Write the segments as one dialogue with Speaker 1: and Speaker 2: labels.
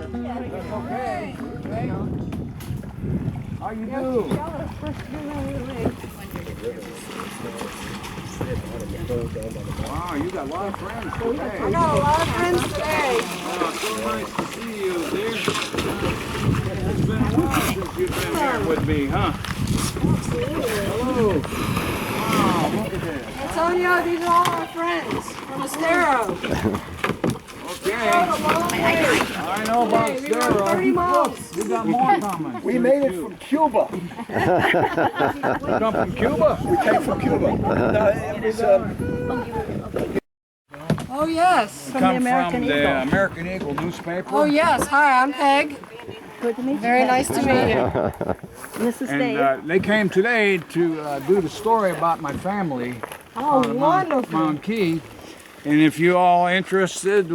Speaker 1: Okay. How you do? Wow, you got a lot of friends today.
Speaker 2: I got a lot of friends today.
Speaker 1: Oh, so nice to see you, dear. It's been a while since you've been here with me, huh? Hello. Wow, look at this.
Speaker 2: Antonio, these are all our friends from Estero.
Speaker 1: Okay.
Speaker 2: I
Speaker 1: know about Estero.
Speaker 2: 30 miles.
Speaker 1: You got more coming.
Speaker 3: We made it from Cuba.
Speaker 1: You come from Cuba?
Speaker 3: We came from Cuba. It was,
Speaker 2: Oh, yes.
Speaker 1: Come from the American Eagle newspaper.
Speaker 2: Oh, yes. Hi, I'm Peg.
Speaker 4: Good to meet you.
Speaker 2: Very nice to meet you.
Speaker 4: This is Dave.
Speaker 1: And they came today to do the story about my family.
Speaker 2: Oh, wonderful.
Speaker 1: Mound Key. And if you all interested,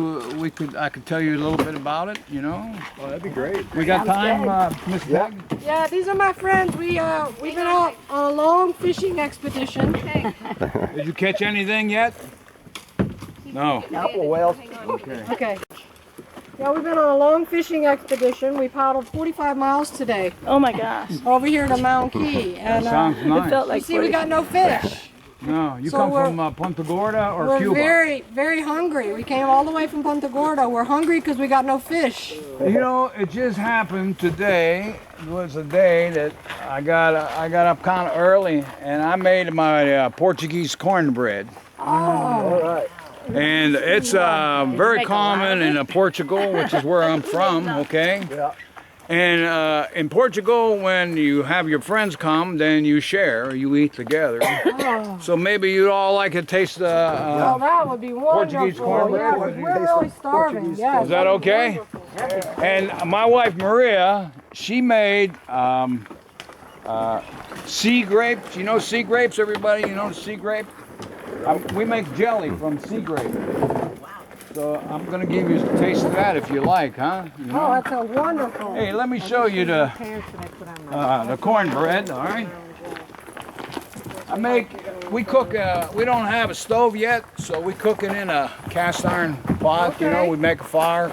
Speaker 1: I could tell you a little bit about it, you know.
Speaker 3: oh, that'd be great.
Speaker 1: We got time, Miss Peg?
Speaker 2: Yeah, these are my friends. We've been on a long fishing expedition.
Speaker 1: Did you catch anything yet? No.
Speaker 3: Apple whales.
Speaker 1: Okay.
Speaker 2: Okay. Yeah, we've been on a long fishing expedition. We paddled 45 miles today
Speaker 4: Oh my gosh.
Speaker 2: over here to Mound Key.
Speaker 1: That
Speaker 2: And
Speaker 1: sounds
Speaker 4: It
Speaker 1: nice.
Speaker 4: felt
Speaker 2: you
Speaker 4: like
Speaker 2: see, we got no fish.
Speaker 1: No, you
Speaker 2: So
Speaker 1: come
Speaker 2: we're-
Speaker 1: from Punta Gorda or
Speaker 2: We're
Speaker 1: Cuba?
Speaker 2: very, very hungry. We came all the way from Punta Gorda. We're hungry because we got no fish.
Speaker 1: You know, it just happened today. It was a day that I got up kind of early, and I made my Portuguese cornbread.
Speaker 3: All right.
Speaker 1: And it's very common in Portugal, which is where I'm from, okay?
Speaker 3: Yeah.
Speaker 1: And in Portugal, when you have your friends come, then you share, you eat together. So maybe you'd all like to taste
Speaker 2: Oh, that would be wonderful.
Speaker 1: Portuguese cornbread?
Speaker 2: Yeah, we're really starving. Yeah.
Speaker 1: Is that okay? And my wife Maria, she made sea grapes. You know sea grapes, everybody? You know the sea grape? We make jelly from sea grape. So I'm going to give you a taste of that if you like, huh? You know?
Speaker 2: Oh, that sounds wonderful.
Speaker 1: Hey, let me show you the cornbread, all right? We cook, we don't have a stove yet, so we cook it in a cast iron pot, you know,
Speaker 2: Okay.
Speaker 1: we make a fire,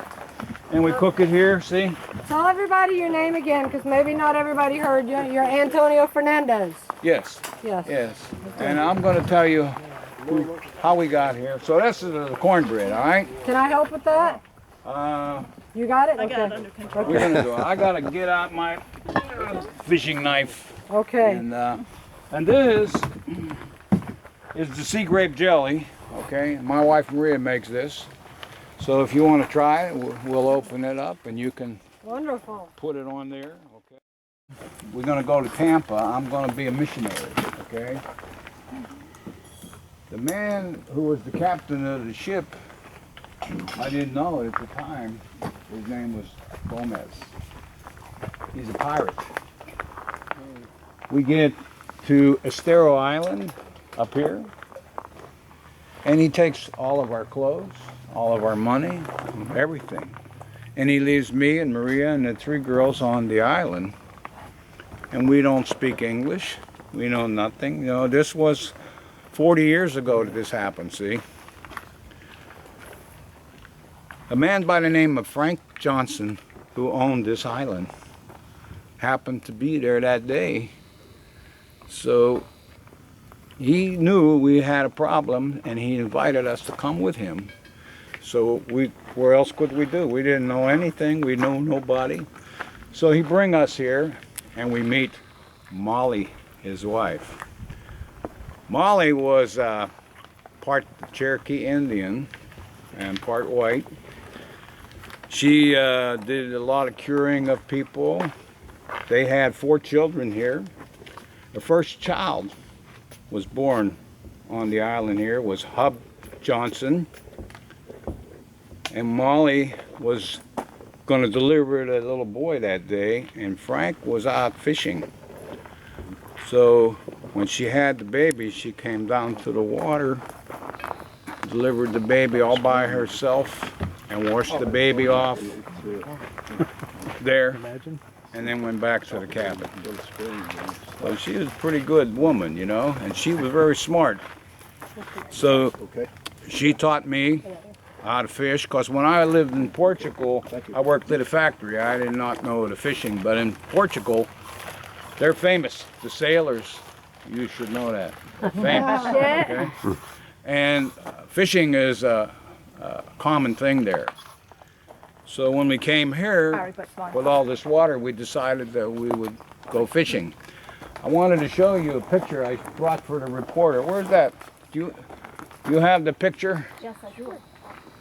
Speaker 1: and we cook it here, see?
Speaker 2: Tell everybody your name again, because maybe not everybody heard you. You're Antonio Fernandez.
Speaker 1: Yes,
Speaker 2: Yes.
Speaker 1: yes. And I'm going to tell you how we got here. So this is the cornbread, all right?
Speaker 2: Can I help with that? You got it?
Speaker 4: I got it
Speaker 2: Okay.
Speaker 4: under control.
Speaker 1: We're going to do it. I got to get out my fishing knife.
Speaker 2: Okay.
Speaker 1: And this is the sea grape jelly, okay? My wife Maria makes this. So if you want to try it, we'll open it up and you can
Speaker 2: Wonderful.
Speaker 1: put it on there, okay? We're going to go to Tampa. I'm going to be a missionary, okay? The man who was the captain of the ship, I didn't know at the time, his name was Gomez. He's a pirate. We get to Estero Island up here, and he takes all of our clothes, all of our money, everything. And he leaves me and Maria and the three girls on the island. And we don't speak English. We know nothing. You know, this was 40 years ago that this happened, see? A man by the name of Frank Johnson, who owned this island, happened to be there that day. So he knew we had a problem and he invited us to come with him. So where else could we do? We didn't know anything, we knew nobody. So he bring us here and we meet Molly, his wife. Molly was part Cherokee Indian and part white. She did a lot of curing of people. They had 4 children here. The first child was born on the island here was Hub Johnson. And Molly was going to deliver the little boy that day, and Frank was out fishing. So when she had the baby, she came down to the water, delivered the baby all by herself, and washed the baby off there,
Speaker 3: Imagine.
Speaker 1: and then went back to the cabin. Well, she was a pretty good woman, you know, and she was very smart. So
Speaker 3: Okay.
Speaker 1: she taught me how to fish, because when I lived in Portugal, I worked at a factory. I did not know the fishing, but in Portugal, they're famous. The sailors, you should know that. They're famous. Okay? And fishing is a common thing there. So when we came here, with all this water, we decided that we would go fishing. I wanted to show you a picture I brought for the reporter. Where's that? Do you have the picture?
Speaker 4: Yes, I do.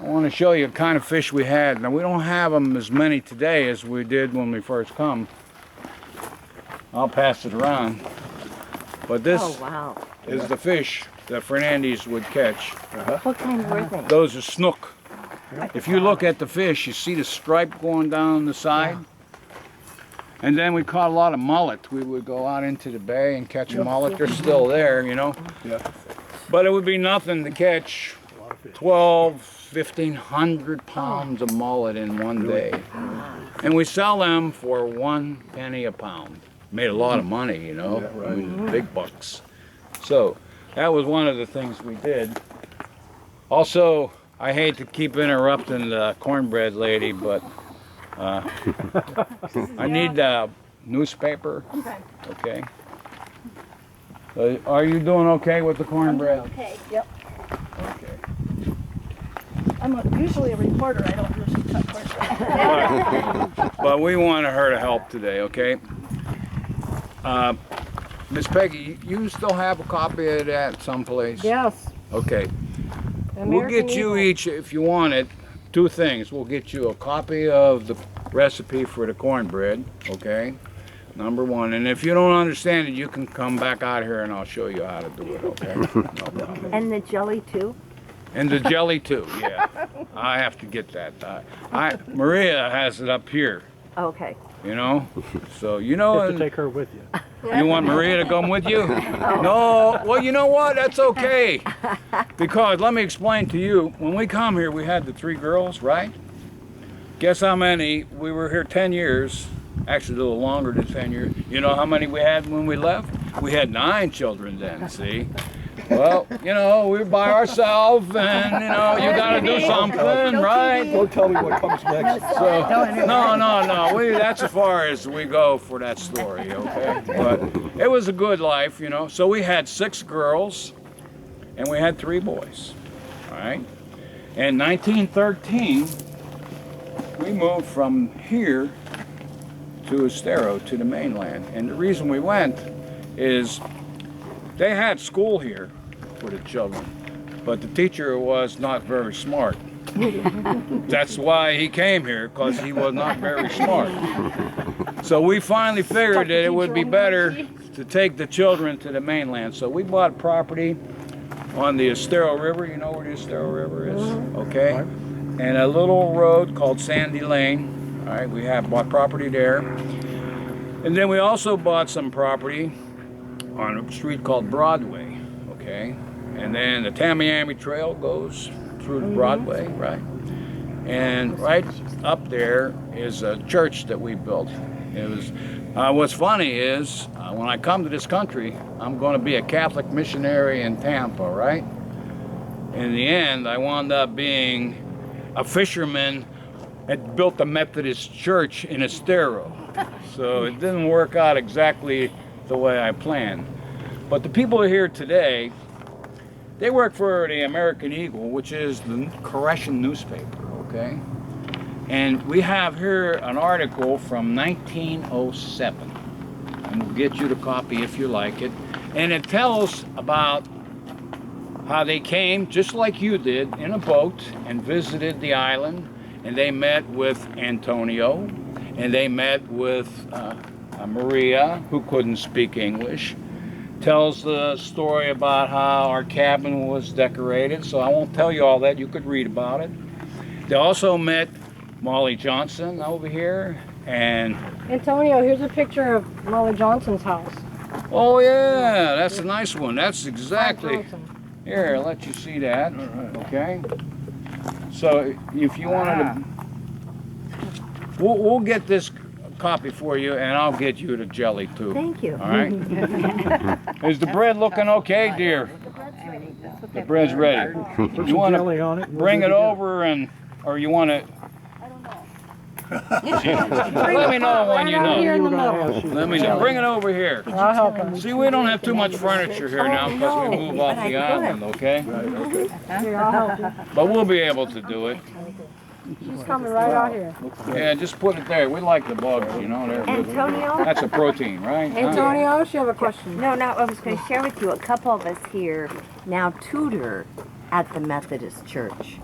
Speaker 1: I want to show you the kind of fish we had. Now, we don't have them as many today as we did when we first come. I'll pass it around. But this
Speaker 4: wow.
Speaker 1: is the fish that Fernandez would catch.
Speaker 4: What kind were they?
Speaker 1: Those are snook. If you look at the fish, you see the stripe going down the side. And then we caught a lot of mullet. We would go out into the bay and catch a mullet. They're still there, you know.
Speaker 3: Yeah.
Speaker 1: But it would be nothing to catch 1,500 pounds of mullet in one day. And we sell them for 1 penny a pound. Made a lot of money, you know.
Speaker 3: Yeah, right.
Speaker 1: I mean, big bucks. So that was one of the things we did. Also, I hate to keep interrupting the cornbread lady, but I need the newspaper. Okay. Are you doing okay with the cornbread?
Speaker 4: Okay, yep.
Speaker 1: Okay.
Speaker 4: I'm usually a reporter. I don't usually cut cornbread.
Speaker 1: But we wanted her to help today, okay? Miss Peggy, you still have a copy of that someplace?
Speaker 2: Yes.
Speaker 1: Okay. We'll
Speaker 2: American
Speaker 1: get you
Speaker 2: Eagle.
Speaker 1: each, if you want it, 2 things. We'll get you a copy of the recipe for the cornbread, okay? Number 1. And if you don't understand it, you can come back out here and I'll show you how to do it, okay? No problem.
Speaker 4: And the jelly too?
Speaker 1: And the jelly too, yeah. I have to get that. Maria has it up here,
Speaker 4: Okay.
Speaker 1: you know? So, you
Speaker 3: You
Speaker 1: know,
Speaker 3: have to take her with you.
Speaker 1: you want Maria to come with you? No, well, you know what? That's okay. Because let me explain to you, when we come here, we had the 3 girls, right? Guess how many? We were here 10 years, actually a little longer than 10 years. You know how many we had when we left? We had 9 children then, see? Well, you know, we're by ourselves and, you know, you gotta do something, right?
Speaker 3: Don't tell me what comes next.
Speaker 1: So, no, that's as far as we go for that story, okay? But it was a good life, you know. So we had 6 girls and we had 3 boys, all right? In 1913, we moved from here to Estero, to the mainland. And the reason we went is they had school here for the children, but the teacher was not very smart. That's why he came here, because he was not very smart. So we finally figured that it would be better to take the children to the mainland. So we bought property on the Estero River. You know where the Estero River is? Okay. And a little road called Sandy Lane. All right, we have bought property there. And then we also bought some property on a street called Broadway, okay? And then the Tamiami Trail goes through the Broadway, right? And right up there is a church that we built. It was, what's funny is, when I come to this country, I'm going to be a Catholic missionary in Tampa, right? In the end, I wound up being a fisherman that built a Methodist church in Estero. So it didn't work out exactly the way I planned. But the people here today, they work for the American Eagle, which is the Croatian newspaper, okay? And we have here an article from 1907. And we'll get you the copy if you like it. And it tells about how they came, just like you did, in a boat and visited the island. And they met with Antonio, and they met with Maria, who couldn't speak English. Tells the story about how our cabin was decorated, so I won't tell you all that. You could read about it. They also met Molly Johnson over here, and
Speaker 2: Antonio, here's a picture of Molly Johnson's house.
Speaker 1: oh yeah, that's a nice one. That's exactly.
Speaker 2: Johnson.
Speaker 1: Here, I'll let you see that. Okay. So if you wanted to, we'll get this copy for you, and I'll get you the jelly too.
Speaker 5: Thank you.
Speaker 1: All right. Is the bread looking okay, dear? The bread's ready.
Speaker 3: Put
Speaker 1: You
Speaker 3: some
Speaker 1: want
Speaker 3: jelly on it.
Speaker 1: to bring it over, or you want to? Let me know when you
Speaker 2: Here in
Speaker 1: know.
Speaker 2: the middle.
Speaker 1: Let me know. Bring it over here.
Speaker 2: I'll help him.
Speaker 1: See, we don't have too much furniture here now because we move off the island, okay?
Speaker 2: Here, I'll help you.
Speaker 1: But we'll be able to do it.
Speaker 2: She's coming right out here.
Speaker 1: Yeah, just put it there. We like the bugs, you know. They're good.
Speaker 5: Antonio?
Speaker 1: That's a protein, right?
Speaker 2: Antonio, she have a question.
Speaker 5: No, I was going to share with you, a couple of us here now tutor at the Methodist Church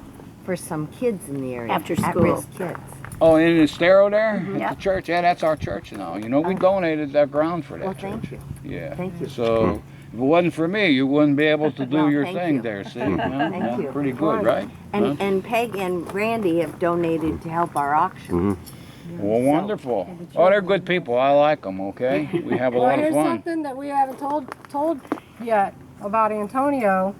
Speaker 5: for some kids in the area.
Speaker 4: After school.
Speaker 5: At-risk kids.
Speaker 1: Oh, in the Estero there?
Speaker 5: Yeah.
Speaker 1: At the church? Yeah, that's our church now. You know, we donated that ground for that
Speaker 5: Well,
Speaker 1: church.
Speaker 5: thank you.
Speaker 1: Yeah.
Speaker 5: Thank you.
Speaker 1: So, if it wasn't for me, you wouldn't be able to do
Speaker 5: Well,
Speaker 1: your
Speaker 5: thank
Speaker 1: thing
Speaker 5: you.
Speaker 1: there, see?
Speaker 5: Thank you.
Speaker 1: Pretty good, right?
Speaker 5: And Peg and Randy have donated to help our auction.
Speaker 1: Well, wonderful. Oh, they're good people. I like them, okay? We have a
Speaker 2: Well,
Speaker 1: lot of
Speaker 2: here's
Speaker 1: fun.
Speaker 2: something that we haven't told yet about Antonio.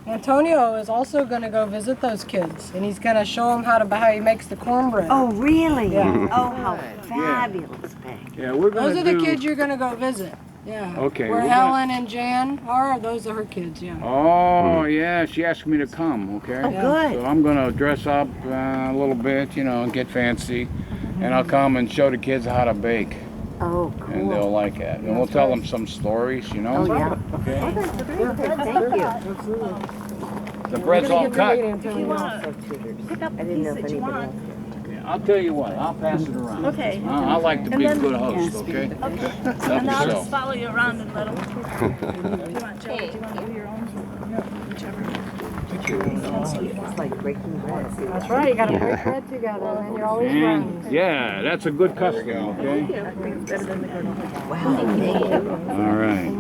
Speaker 2: Antonio is also going to go visit those kids, and he's going to show them how he makes the cornbread.
Speaker 5: Oh, really?
Speaker 2: Yeah.
Speaker 5: Oh, how fabulous, Peg.
Speaker 1: Yeah, we're going
Speaker 2: Those
Speaker 1: to
Speaker 2: are the kids you're going to go visit. Yeah.
Speaker 1: Okay,
Speaker 2: Where
Speaker 1: we're
Speaker 2: Helen and Jan are, those are her kids, yeah.
Speaker 1: Oh, yeah, she asked me to come, okay?
Speaker 5: Oh, good.
Speaker 1: So I'm going to dress up a little bit, you know, and get fancy. And I'll come and show the kids how to bake.
Speaker 5: Oh,
Speaker 1: And they'll
Speaker 5: cool.
Speaker 1: like it. And we'll tell them some stories, you know?
Speaker 5: Oh, yeah.
Speaker 1: Okay.
Speaker 5: Thank you.
Speaker 1: The bread's all cut.
Speaker 5: I didn't know if anybody else.
Speaker 1: I'll tell you what, I'll pass it around.
Speaker 4: Okay.
Speaker 1: I like to be a good host, okay?
Speaker 4: And
Speaker 1: Help
Speaker 4: I'll just
Speaker 1: yourself.
Speaker 4: follow you around and let them. Do you want jelly? Do you want to do your own? Whichever.
Speaker 5: It's like breaking bread.
Speaker 2: That's right, you got to break bread together, and then you're always friends.
Speaker 1: And, yeah, that's a good custom, okay?
Speaker 5: Wow, thank you.
Speaker 1: All right.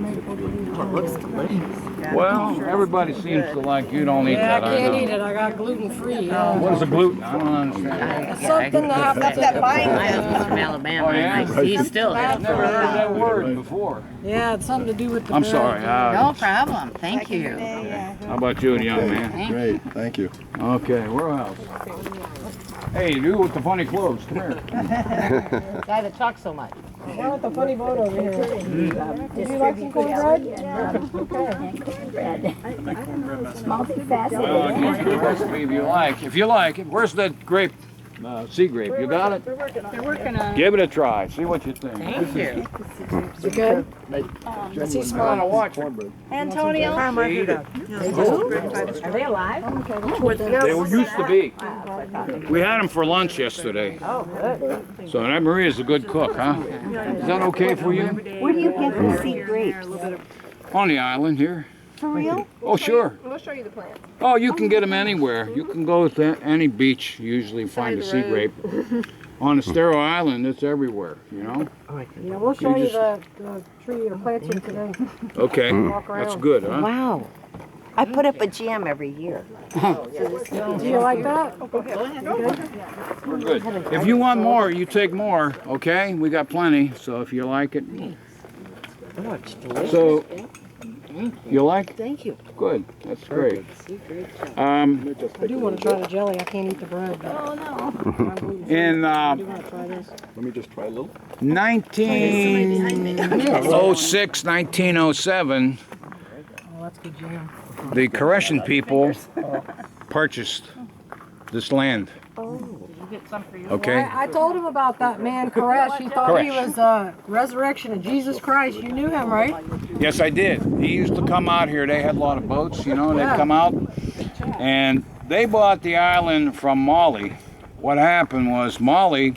Speaker 5: It looks delicious.
Speaker 1: Well, everybody seems to like you. Don't eat
Speaker 2: Yeah, I
Speaker 1: that,
Speaker 2: can't
Speaker 1: know.
Speaker 2: eat it, I got gluten-free. Yeah.
Speaker 1: What is a gluten? I don't understand.
Speaker 2: It's something that happens at
Speaker 6: My husband's from Alabama.
Speaker 1: Oh, yeah?
Speaker 6: and He still has.
Speaker 1: I've never heard that word before.
Speaker 2: Yeah, it's something to do with the
Speaker 1: I'm
Speaker 2: bread.
Speaker 1: sorry.
Speaker 6: No problem. Thank you.
Speaker 1: How about you, young man?
Speaker 3: Great, thank you.
Speaker 1: Okay, we're out. Hey, you with the funny clothes, come here.
Speaker 6: Guy that talks so much.
Speaker 2: Why with the funny boat over here? Would you like some cornbread?
Speaker 6: Multifaceted.
Speaker 1: Well, I'll give you the recipe if you like. If you like it. Where's that grape? Sea grape. You got it?
Speaker 4: They're working on it.
Speaker 1: Give it a try. See what you think.
Speaker 6: Thank you.
Speaker 2: Is it good? Is he smart?
Speaker 1: Watch it.
Speaker 4: Antonio.
Speaker 5: Are they alive?
Speaker 1: They used to be. We had them for lunch yesterday.
Speaker 5: Oh, good.
Speaker 1: So that Maria's a good cook, huh? Is that okay for you?
Speaker 5: Where do you get the sea grapes?
Speaker 1: On the island here.
Speaker 5: For real?
Speaker 1: Oh, sure.
Speaker 2: We'll show you the plant.
Speaker 1: Oh, you can get them anywhere. You can go to any beach, usually find a sea grape. On Estero Island, it's everywhere, you know?
Speaker 2: Yeah, we'll show you the tree or plants here today.
Speaker 1: Okay,
Speaker 2: Walk around.
Speaker 1: that's good, huh?
Speaker 5: Wow. I put up a jam every year.
Speaker 2: Do you like that?
Speaker 1: We're good. If you want more, you take more, okay? We got plenty, so if you like it.
Speaker 5: Oh, it's delicious.
Speaker 1: So, you like it?
Speaker 5: Thank you.
Speaker 1: Good, that's great.
Speaker 2: I do want to try the jelly. I can't eat the bread. But
Speaker 4: Oh, no.
Speaker 1: In
Speaker 2: I do want to try this.
Speaker 3: Let me just try a little.
Speaker 1: 1906, 1907,
Speaker 2: Oh, that's good jam.
Speaker 1: the Korean people purchased this land, okay?
Speaker 2: I told him about that man, Koresh. He thought he
Speaker 1: Koresh.
Speaker 2: was resurrection of Jesus Christ. You knew him, right?
Speaker 1: Yes, I did. He used to come out here. They had a lot of boats, you know, and they'd come out. And they bought the island from Molly. What happened was Molly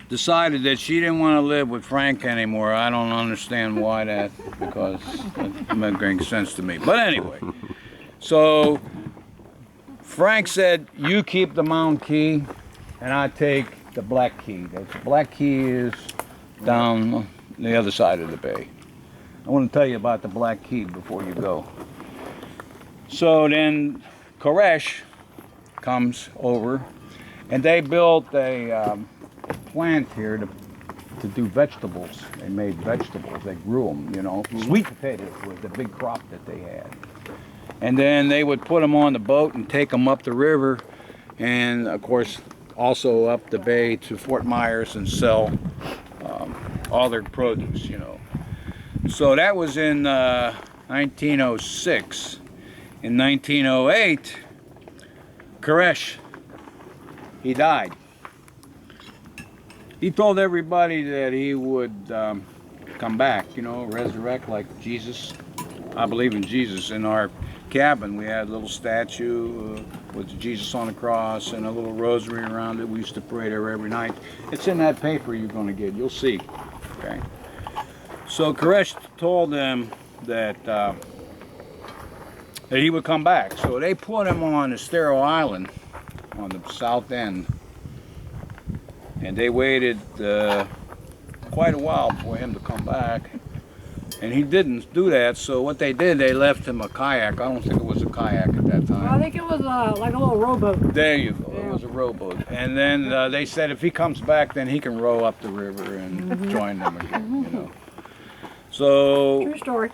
Speaker 1: decided that she didn't want to live with Frank anymore. I don't understand why that, because it doesn't make sense to me. But anyway, so Frank said, you keep the Mound Key, and I take the Black Key. The Black Key is down the other side of the bay. I want to tell you about the Black Key before you go. So then Koresh comes over, and they built a plant here to do vegetables. They made vegetables. They grew them, you know. Sweet potatoes was the big crop that they had. And then they would put them on the boat and take them up the river, and of course also up the bay to Fort Myers and sell all their produce, you know. So that was in 1906. In 1908, Koresh, he died. He told everybody that he would come back, you know, resurrect like Jesus. I believe in Jesus. In our cabin, we had a little statue with Jesus on the cross and a little rosary around it. We used to pray there every night. It's in that paper you're going to get. You'll see. Okay. So Koresh told them that he would come back. So they put him on Estero Island on the south end. And they waited quite a while for him to come back. And he didn't do that, so what they did, they left him a kayak. I don't think it was a kayak at that time.
Speaker 2: I think it was like a little rowboat.
Speaker 1: There you go, it was a rowboat. And then they said if he comes back, then he can row up the river and join them again, you know. So,
Speaker 2: True story.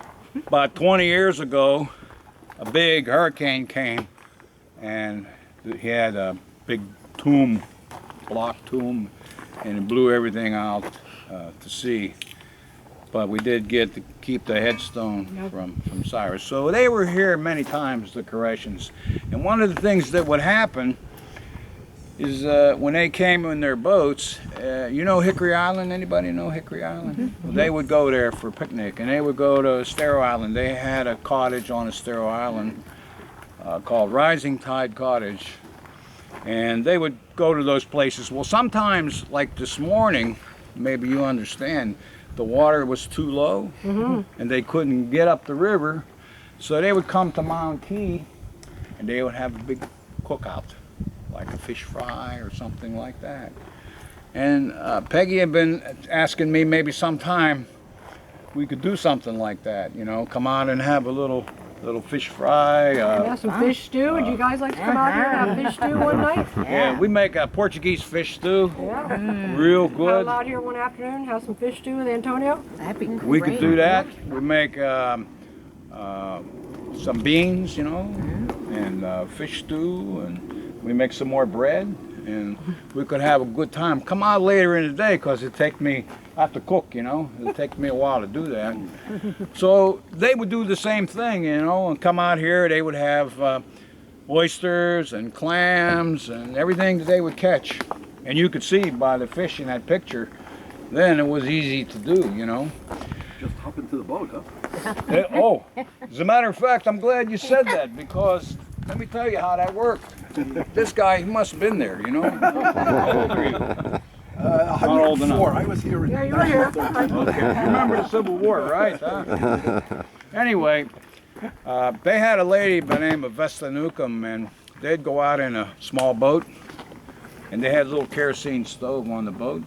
Speaker 1: about 20 years ago, a big hurricane came, and he had a big tomb, block tomb, and it blew everything out to sea. But we did get to keep the headstone from Cyrus. So they were here many times, the Koreshans. And one of the things that would happen is when they came in their boats, you know Hickory Island? Anybody know Hickory Island? Mm-hmm. Well, they would go there for a picnic, and they would go to Estero Island. They had a cottage on Estero Island called Rising Tide Cottage. And they would go to those places. Well, sometimes, like this morning, maybe you understand, the water was too low, and they couldn't get up the river, so they would come to Mound Key, and they would have a big cookout, like a fish fry or something like that. And Peggy had been asking me maybe sometime we could do something like that, you know, come out and have a little fish fry.
Speaker 2: Yeah, some fish stew. Would you guys like to come out here and have fish stew one night?
Speaker 1: Yeah, we make a Portuguese fish stew.
Speaker 2: Yeah.
Speaker 1: Real good.
Speaker 2: Come out here one afternoon, have some fish stew with Antonio.
Speaker 6: That'd be great.
Speaker 1: We could do that. We make some beans, you know, and fish stew, and we make some more bread, and we could have a good time. Come out later in the day, because it take me, I have to cook, you know. It'll take me a while to do that. So they would do the same thing, you know, and come out here. They would have oysters and clams and everything that they would catch. And you could see by the fish in that picture, then it was easy to do, you know.
Speaker 3: Just hop into the boat, huh?
Speaker 1: Oh, as a matter of fact, I'm glad you said that, because let me tell you how that worked. This guy, he must have been there, you know. How old are you?
Speaker 3: Not
Speaker 1: old enough.
Speaker 3: I was here in
Speaker 2: Yeah, you were here.
Speaker 1: Okay, you remember the Civil War, right? Huh? Anyway, they had a lady by the name of Vesta Newcomb, and they'd go out in a small boat, and they had a little kerosene stove on the boat,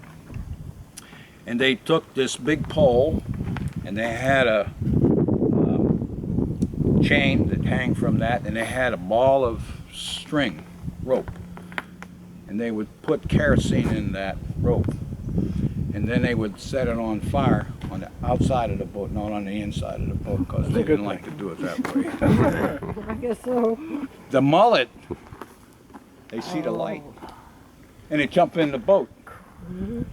Speaker 1: and they took this big pole, and they had a chain that hang from that, and they had a ball of string, rope, and they would put kerosene in that rope, and then they would set it on fire on the outside of the boat, not on the inside of the boat, because they didn't like to do it that way.
Speaker 2: I guess so.
Speaker 1: The mullet, they see the light, and they jump in the boat.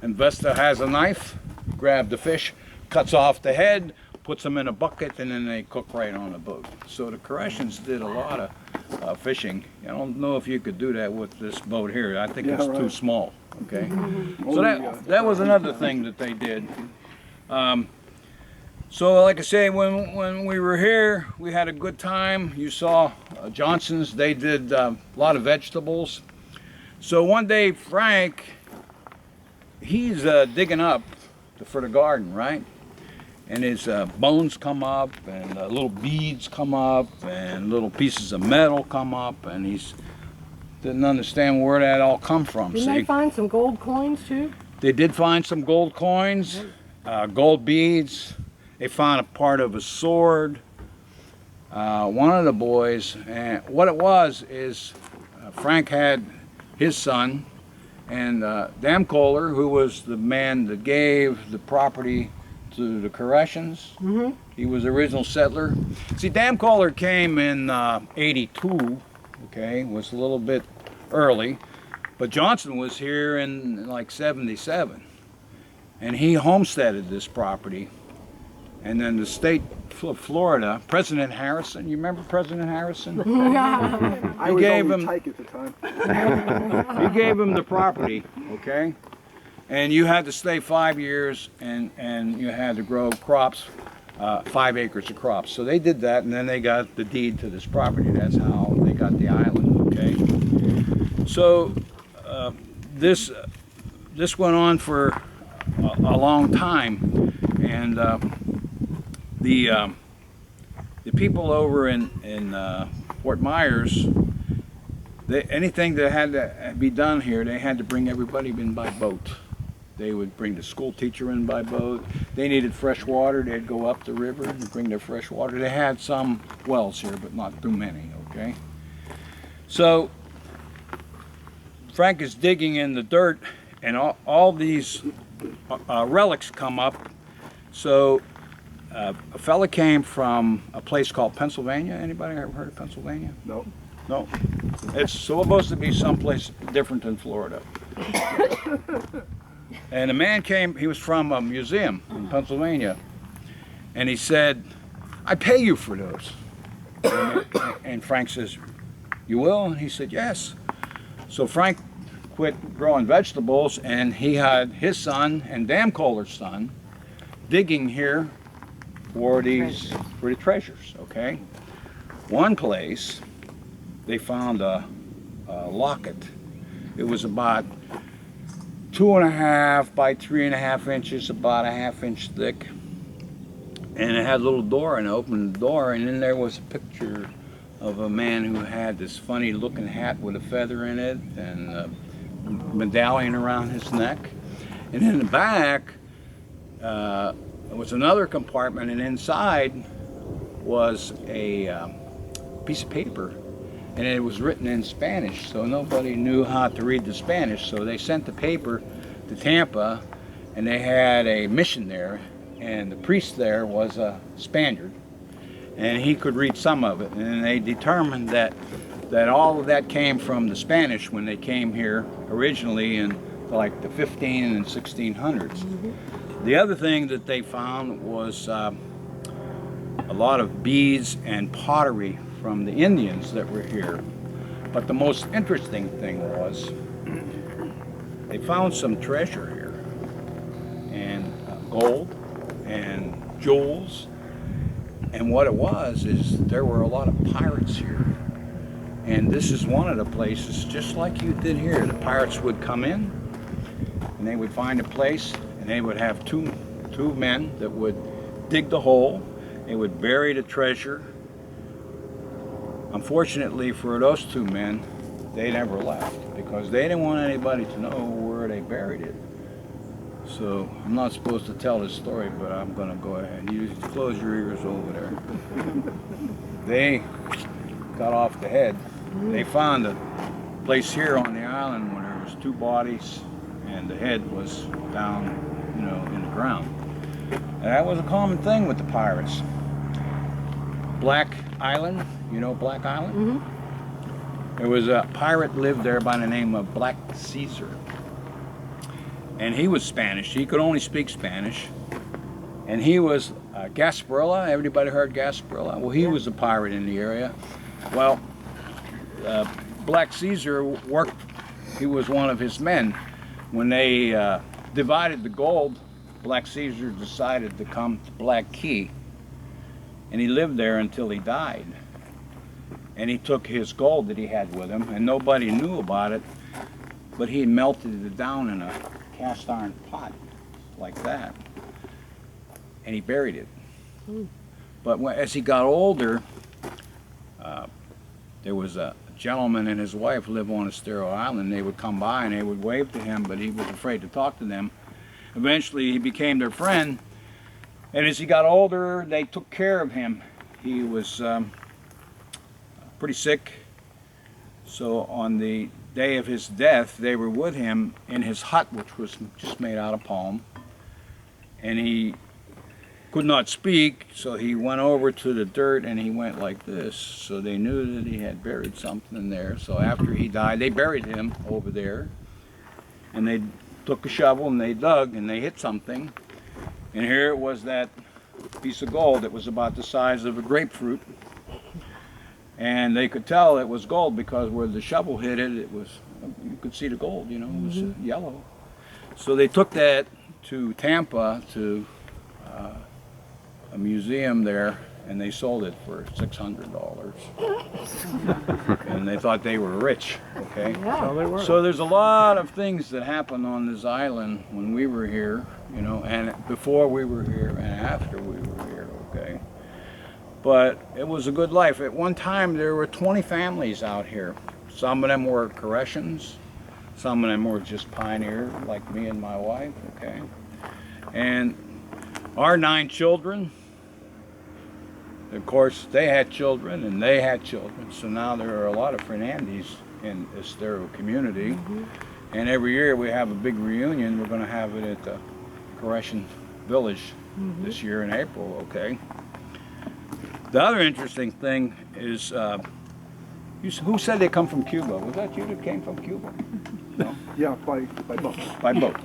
Speaker 1: And Vesta has a knife, grab the fish, cuts off the head, puts them in a bucket, and then they cook right on the boat. So the Koreshans did a lot of fishing. I don't know if you could do that with this boat here. I think it's too small. Okay. So that was another thing that they did. So like I say, when we were here, we had a good time. You saw Johnson's. They did a lot of vegetables. So one day, Frank, he's digging up for the garden, right? And his bones come up, and little beads come up, and little pieces of metal come up, and he's didn't understand where that all come from.
Speaker 2: Didn't they find some gold coins too?
Speaker 1: They did find some gold coins, gold beads. They found a part of a sword. One of the boys, and what it was is Frank had his son, and Dan Kohler, who was the man that gave the property to the Koreans.
Speaker 2: Mm-hmm.
Speaker 1: He was the original settler. See, Dam Caller came in 82, okay, was a little bit early, but Johnson was here in like 77, and he homesteaded this property. And then the state of Florida, President Harrison, you remember President Harrison?
Speaker 3: I was
Speaker 1: gave
Speaker 3: only
Speaker 1: him-
Speaker 3: tyke at the time.
Speaker 1: He gave him the property, okay? And you had to stay 5 years, and you had to grow crops, 5 acres of crops. So they did that, and then they got the deed to this property. That's how they got the island, okay? So this went on for a long time, and the people over in Fort Myers, anything that had to be done here, they had to bring everybody in by boat. They would bring the school teacher in by boat. They needed fresh water. They'd go up the river and bring their fresh water. They had some wells here, but not too many, okay? So Frank is digging in the dirt, and all these relics come up. So a fella came from a place called Pennsylvania. Anybody ever heard of Pennsylvania?
Speaker 3: No.
Speaker 1: No. It's supposed to be someplace different than Florida. And a man came, he was from a museum in Pennsylvania, and he said, "I pay you for those." And Frank says, "You will?" And he said, "Yes." So Frank quit growing vegetables, and he had his son and Dam Caller's son digging here for the treasures, okay? One place, they found a locket. It was about 2.5 by 3.5 inches, about a 1/2 inch thick. And it had a little door, and I opened the door, and in there was a picture of a man who had this funny looking hat with a feather in it, and a medallion around his neck. And in the back, there was another compartment, and inside was a piece of paper, and it was written in Spanish, so nobody knew how to read the Spanish. So they sent the paper to Tampa, and they had a mission there, and the priest there was a Spaniard, and he could read some of it. And they determined that all of that came from the Spanish when they came here originally in like the 15 and 1600s. The other thing that they found was a lot of beads and pottery from the Indians that were here. But the most interesting thing was they found some treasure here, and gold and jewels. And what it was is there were a lot of pirates here. And this is one of the places, just like you did here. The pirates would come in, and they would find a place, and they would have two men that would dig the hole. They would bury the treasure. Unfortunately for those two men, they never left because they didn't want anybody to know where they buried it. So I'm not supposed to tell this story, but I'm going to go ahead. You close your ears over there. They got off the head. They found a place here on the island where there was 2 bodies, and the head was down, in the ground. And that was a common thing with the pirates. Black Island, Black Island?
Speaker 2: Mm-hmm.
Speaker 1: There was a pirate lived there by the name of Black Caesar. And he was Spanish. He could only speak Spanish. And he was Gasparilla. Everybody heard Gasparilla? Well, he was a pirate in the area. Well, Black Caesar worked, he was one of his men. When they divided the gold, Black Caesar decided to come to Black Key. And he lived there until he died. And he took his gold that he had with him, and nobody knew about it, but he melted it down in a cast iron pot like that, and he buried it. But as he got older, there was a gentleman and his wife lived on Estero Island. They would come by and they would wave to him, but he was afraid to talk to them. Eventually he became their friend, and as he got older, they took care of him. He was pretty sick, so on the day of his death, they were with him in his hut, which was just made out of palm, and he could not speak, so he went over to the dirt and he went like this. So they knew that he had buried something there. So after he died, they buried him over there. And they took a shovel and they dug and they hit something. And here it was, that piece of gold that was about the size of a grapefruit. And they could tell it was gold because where the shovel hit it, you could see the gold, you know, it was yellow. So they took that to Tampa to a museum there, and they sold it for $600. And they thought they were rich, okay?
Speaker 2: Yeah.
Speaker 1: So there's a lot of things that happened on this island when we were here, you know, and before we were here and after we were here, okay? But it was a good life. At one time there were 20 families out here. Some of them were Corrections, some of them were just pioneers like me and my wife, okay? And our 9 children, of course, they had children and they had children. So now there are a lot of Fernandez in the Estero community. And every year we have a big reunion. We're going to have it at the Correction Village this year in April, okay? The other interesting thing is, who said they come from Cuba? Was that you that came from Cuba? No?
Speaker 3: Yeah, by boat.
Speaker 1: By boat.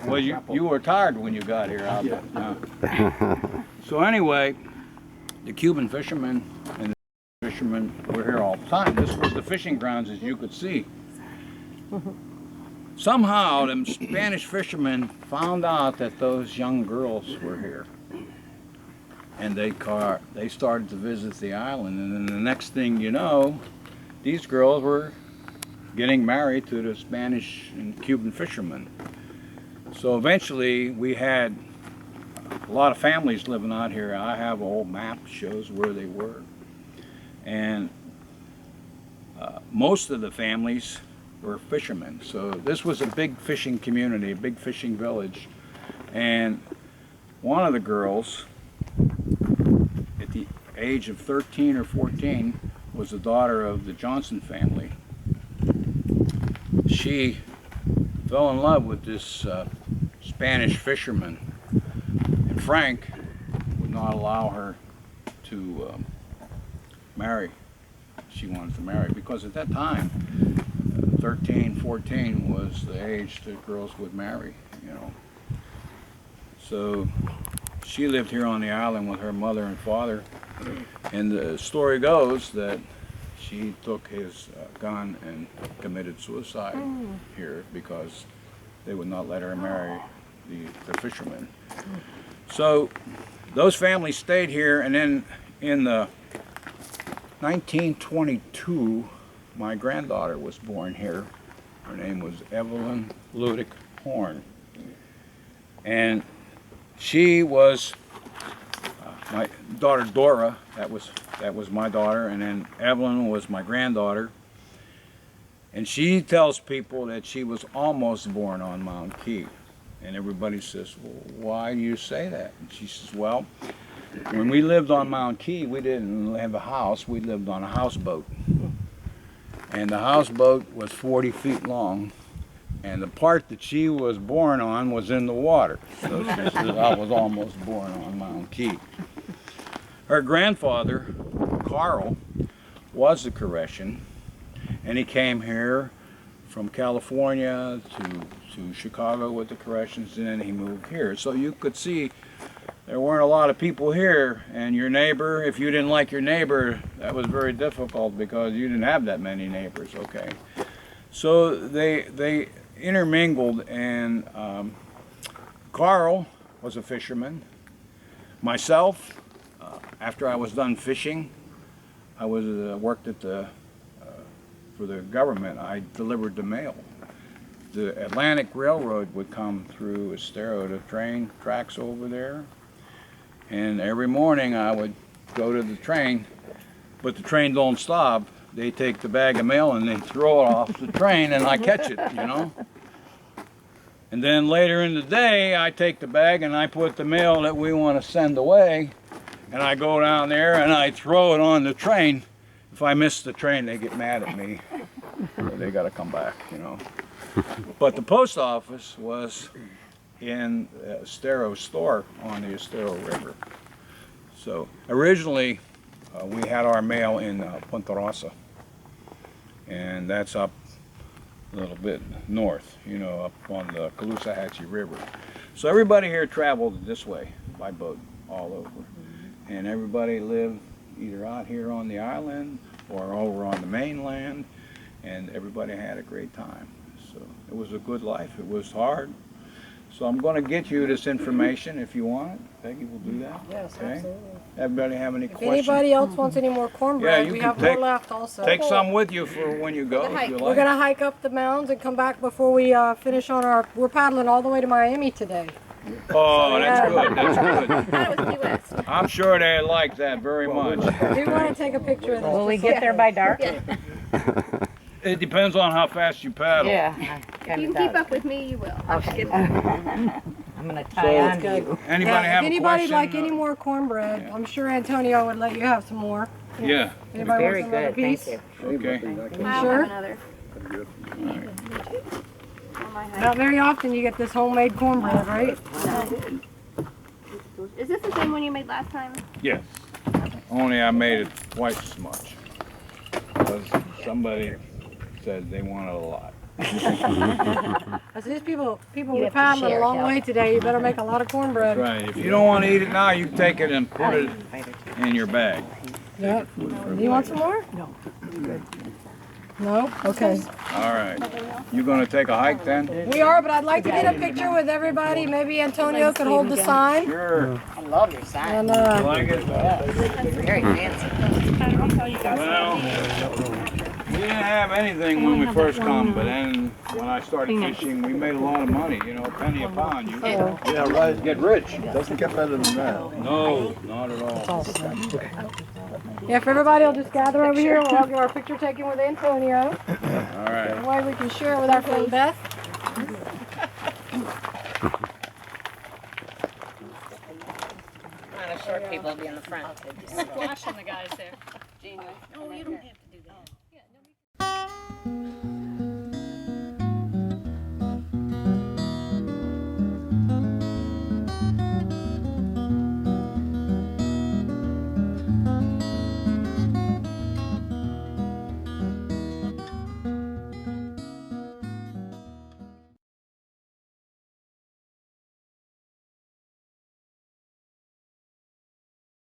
Speaker 1: Well, you were tired when you got here, I bet. Yeah. So anyway, the Cuban fishermen and the fishermen were here all the time. This was the fishing grounds, as you could see. Somehow, them Spanish fishermen found out that those young girls were here. And they started to visit the island, and then the next thing you know, these girls were getting married to the Spanish and Cuban fishermen. So eventually we had a lot of families living out here. I have a whole map that shows where they were. And most of the families were fishermen. So this was a big fishing community, a big fishing village. And one of the girls, at the age of 13 or 14, was the daughter of the Johnson family. She fell in love with this Spanish fisherman, and Frank would not allow her to marry. She wanted to marry because at that time 13, 14 was the age that girls would marry, you know. So she lived here on the island with her mother and father, and the story goes that she took his gun and committed suicide here because they would not let her marry the fisherman. So those families stayed here, and then in the 1922, my granddaughter was born here. Her name was Evelyn Ludick Horn, and she was my daughter Dora. That was my daughter, and then Evelyn was my granddaughter. And she tells people that she was almost born on Mound Key. And everybody says, well, why do you say that? And she says, well, when we lived on Mound Key, we didn't have a house, we lived on a houseboat. And the houseboat was 40 feet long, and the part that she was born on was in the water. So she says, I was almost born on Mound Key. Her grandfather, Carl, was a Correctian, and he came here from California to Chicago with the Corrections, and then he moved here. So you could see there weren't a lot of people here, and your neighbor, if you didn't like your neighbor, that was very difficult because you didn't have that many neighbors, okay? So they intermingled, and Carl was a fisherman. Myself, after I was done fishing, I was worked at for the government. I delivered the mail. The Atlantic Railroad would come through Estero, the train tracks over there, and every morning I would go to the train, but the train don't stop. They take the bag of mail and they throw it off the train, and I catch it, you know. And then later in the day, I take the bag and I put the mail that we want to send away, and I go down there and I throw it on the train. If I miss the train, they get mad at me. They got to come back, you know. But the post office was in Estero store on the Estero River. So originally we had our mail in Punta Rosa, and that's up a little bit north, you know, up on the Caloosahatchee River. So everybody here traveled this way by boat all over, and everybody lived either out here on the island or over on the mainland, and everybody had a great time. So it was a good life. It was hard. So I'm going to get you this information if you want it. Peggy will do that.
Speaker 2: Yes,
Speaker 1: Okay.
Speaker 2: absolutely.
Speaker 1: Everybody have any
Speaker 2: If
Speaker 1: questions?
Speaker 2: anybody else wants any more cornbread,
Speaker 1: you
Speaker 2: we
Speaker 1: can
Speaker 2: have
Speaker 1: take-
Speaker 2: more left also.
Speaker 1: Take some with you for when you go if you
Speaker 2: We're
Speaker 1: like.
Speaker 2: gonna hike up the mounds and come back before we finish on our. We're paddling all the way to Miami today.
Speaker 1: Oh, that's
Speaker 2: yeah.
Speaker 1: good. That's good.
Speaker 4: That was Key West.
Speaker 1: I'm sure they like that very much.
Speaker 2: I do want to take a picture of this.
Speaker 6: Will we
Speaker 2: just
Speaker 6: get
Speaker 2: so-
Speaker 6: there by dark?
Speaker 1: It depends on how fast you paddle.
Speaker 6: Yeah.
Speaker 4: If you can keep up with me, you will.
Speaker 6: Okay. I'm gonna tie
Speaker 1: So-
Speaker 6: on to you.
Speaker 1: Anybody
Speaker 2: Yeah,
Speaker 1: have
Speaker 2: if
Speaker 1: a
Speaker 2: anybody'd
Speaker 1: question?
Speaker 2: like any more cornbread,
Speaker 1: Yeah.
Speaker 2: I'm sure Antonio would let you have some more.
Speaker 1: Yeah.
Speaker 2: Anybody
Speaker 6: Very
Speaker 2: wants another
Speaker 6: good, thank
Speaker 2: piece?
Speaker 6: you.
Speaker 1: Okay.
Speaker 4: I'll
Speaker 2: sure?
Speaker 4: have another. On my hike.
Speaker 2: Not very often you get this homemade cornbread, right?
Speaker 4: Is this the same one you made last time?
Speaker 1: Yes. Only I made it twice as much. Because somebody said they wanted a lot.
Speaker 2: I said, these people
Speaker 5: You
Speaker 2: were
Speaker 5: have to
Speaker 2: paddling a
Speaker 5: share,
Speaker 2: long
Speaker 5: Cal.
Speaker 2: way today. You better make a lot of cornbread.
Speaker 1: Right. If you don't want to eat it now, you take it and put it in your bag.
Speaker 2: Yep. You want some more? No. No? Okay.
Speaker 1: All right. You gonna take a hike then?
Speaker 2: We are, but I'd like to get a picture with everybody. Maybe Antonio could hold the sign.
Speaker 1: Sure.
Speaker 6: I love your sign.
Speaker 2: And
Speaker 1: You like it?
Speaker 6: Very fancy.
Speaker 1: Well, we didn't have anything when we first come, but then when I started fishing, we made a lot of money. You know, a penny a pound. You
Speaker 3: Yeah, right.
Speaker 1: get rich.
Speaker 3: Doesn't get better than that.
Speaker 1: No, not at all.
Speaker 2: yeah, if everybody will just gather over here, we'll all get our picture taken with Antonio.
Speaker 1: All right.
Speaker 2: That way we can share it with our friend Beth.
Speaker 6: Short people will be in the front.
Speaker 4: Flashing the guys there.